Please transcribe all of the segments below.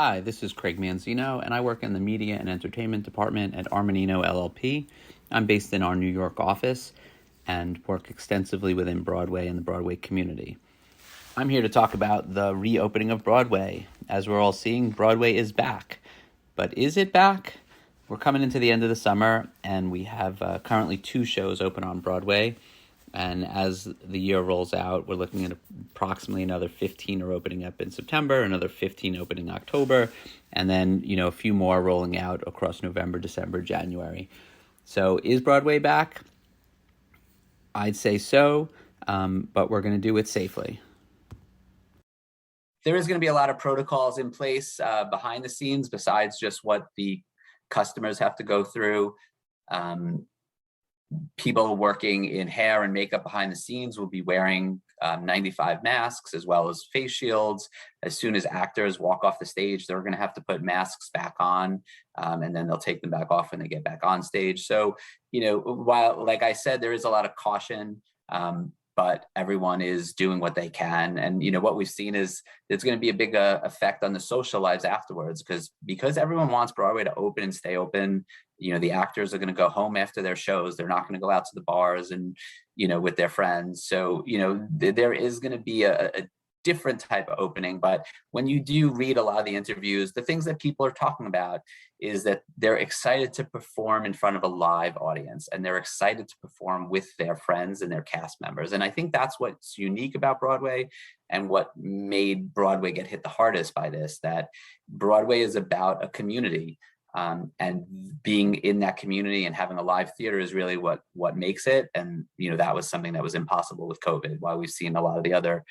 Hi, this is Craig Manzino, and I work in the Media and Entertainment Department at Armanino LLP. I'm based in our New York office and work extensively within Broadway and the Broadway community. I'm here to talk about the reopening of Broadway. As we're all seeing, Broadway is back. But is it back? We're coming into the end of the summer, and we have currently 2 shows open on Broadway. And as the year rolls out, we're looking at approximately another 15 are opening up in September, another 15 opening October, and then, a few more rolling out across November, December, January. So is Broadway back? I'd say so, but we're going to do it safely. There is going to be a lot of protocols in place behind the scenes besides just what the customers have to go through. People working in hair and makeup behind the scenes will be wearing 95 masks as well as face shields. As soon as actors walk off the stage, they're going to have to put masks back on, and then they'll take them back off when they get back on stage. So, while, like I said, there is a lot of caution, but everyone is doing what they can. And, what we've seen is there's going to be a big effect on the social lives afterwards, because everyone wants Broadway to open and stay open. The actors are going to go home after their shows. They're not going to go out to the bars and, with their friends. So, there is going to be a different type of opening. But when you do read a lot of the interviews, the things that people are talking about is that they're excited to perform in front of a live audience, and they're excited to perform with their friends and their cast members. And I think that's what's unique about Broadway and what made Broadway get hit the hardest by this, that Broadway is about a community. And being in that community and having a live theater is really what makes it. And, that was something that was impossible with COVID. While we've seen a lot of the other,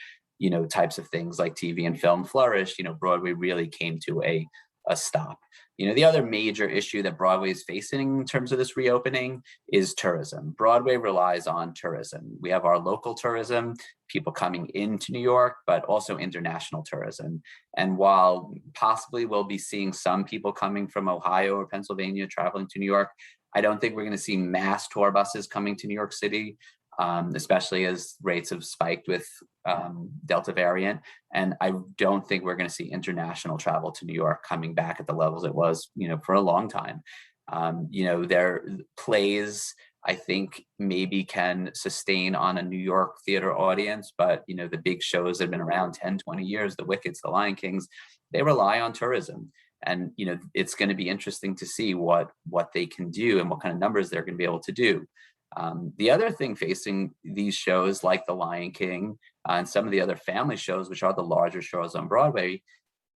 types of things like TV and film flourish, Broadway really came to a stop. The other major issue that Broadway is facing in terms of this reopening is tourism. Broadway relies on tourism. We have our local tourism, people coming into New York, but also international tourism. And while possibly we'll be seeing some people coming from Ohio or Pennsylvania traveling to New York, I don't think we're going to see mass tour buses coming to New York City, especially as rates have spiked with Delta variant. And I don't think we're going to see international travel to New York coming back at the levels it was, for a long time. Their plays, I think, maybe can sustain on a New York theater audience, but, the big shows that have been around 10, 20 years, the Wickeds, the Lion Kings, they rely on tourism. And, it's going to be interesting to see what they can do and what kind of numbers they're going to be able to do. The other thing facing these shows like The Lion King and some of the other family shows, which are the larger shows on Broadway,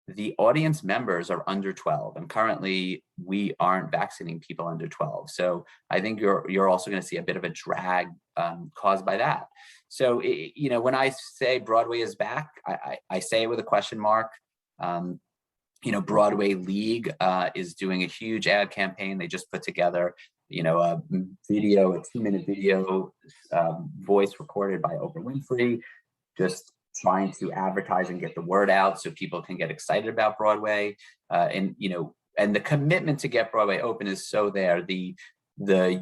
the audience members are under 12, and currently we aren't vaccinating people under 12. So I think you're also going to see a bit of a drag caused by that. So when I say Broadway is back, I say it with a question mark. Broadway League is doing a huge ad campaign. They just put together a 2-minute video, voice recorded by Oprah Winfrey, just trying to advertise and get the word out so people can get excited about Broadway. And the commitment to get Broadway open is so there. The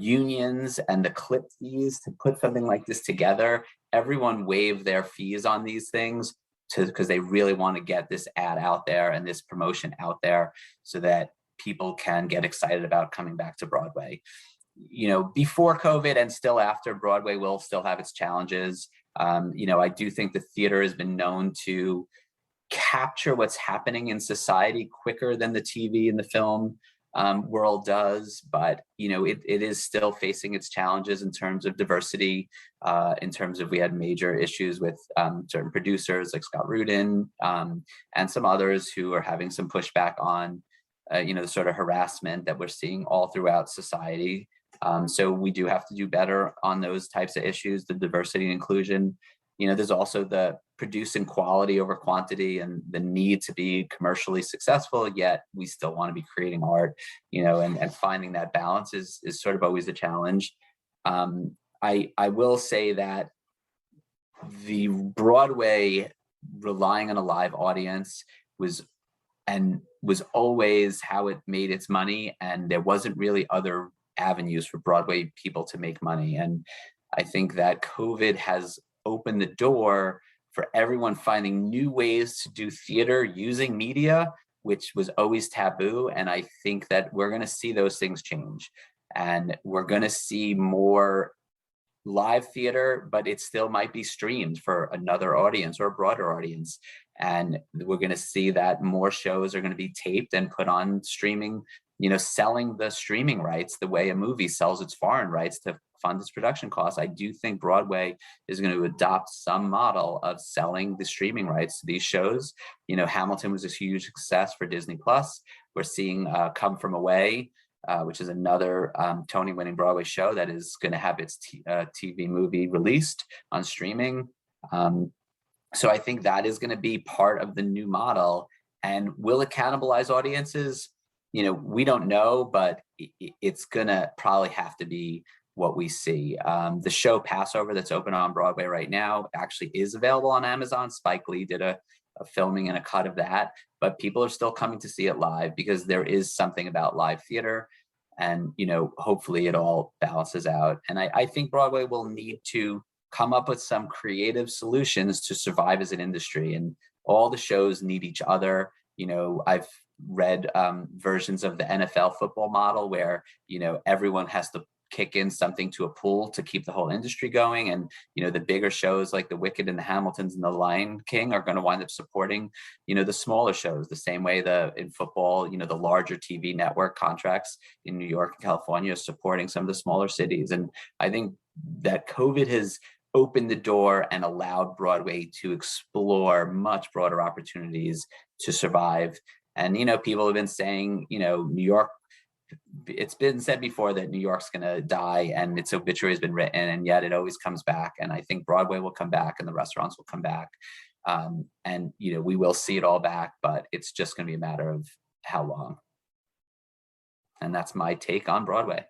unions and the clip fees to put something like this together, everyone waived their fees on these things because they really want to get this ad out there and this promotion out there so that people can get excited about coming back to Broadway. Before COVID and still after, Broadway will still have its challenges. I do think the theater has been known to capture what's happening in society quicker than the TV and the film world does, but it is still facing its challenges in terms of diversity, in terms of we had major issues with certain producers like Scott Rudin and some others who are having some pushback on the sort of harassment that we're seeing all throughout society. So we do have to do better on those types of issues, the diversity and inclusion. There's also the producing quality over quantity and the need to be commercially successful, yet we still want to be creating art, and finding that balance is sort of always a challenge. I will say that the Broadway relying on a live audience was always how it made its money, and there wasn't really other avenues for Broadway people to make money. And I think that COVID has opened the door for everyone finding new ways to do theater using media which was always taboo. And I think that we're going to see those things change, and we're going to see more live theater, but it still might be streamed for another audience or a broader audience. And we're going to see that more shows are going to be taped and put on streaming, selling the streaming rights the way a movie sells its foreign rights to fund its production costs. I do think Broadway is going to adopt some model of selling the streaming rights to these shows. Hamilton was a huge success for Disney Plus. We're seeing Come From Away, which is another Tony-winning Broadway show that is going to have its TV movie released on streaming. So I think that is going to be part of the new model. And will it cannibalize audiences? We don't know, but it's going to probably have to be what we see. The show Passover that's open on Broadway right now actually is available on Amazon. Spike Lee did a filming and a cut of that, but people are still coming to see it live because there is something about live theater, and hopefully it all balances out. And I think Broadway will need to come up with some creative solutions to survive as an industry, and all the shows need each other. I've read versions of the NFL football model where everyone has to kick in something to a pool to keep the whole industry going. And the bigger shows like the Wicked and the Hamiltons and the Lion King are going to wind up supporting the smaller shows, the same way in football, the larger TV network contracts in New York and California are supporting some of the smaller cities. And I think that COVID has opened the door and allowed Broadway to explore much broader opportunities to survive. And people have been saying New York, it's been said before that New York's going to die, and its obituary has been written, and yet it always comes back. And I think Broadway will come back, and the restaurants will come back. And we will see it all back, but it's just going to be a matter of how long. And that's my take on Broadway.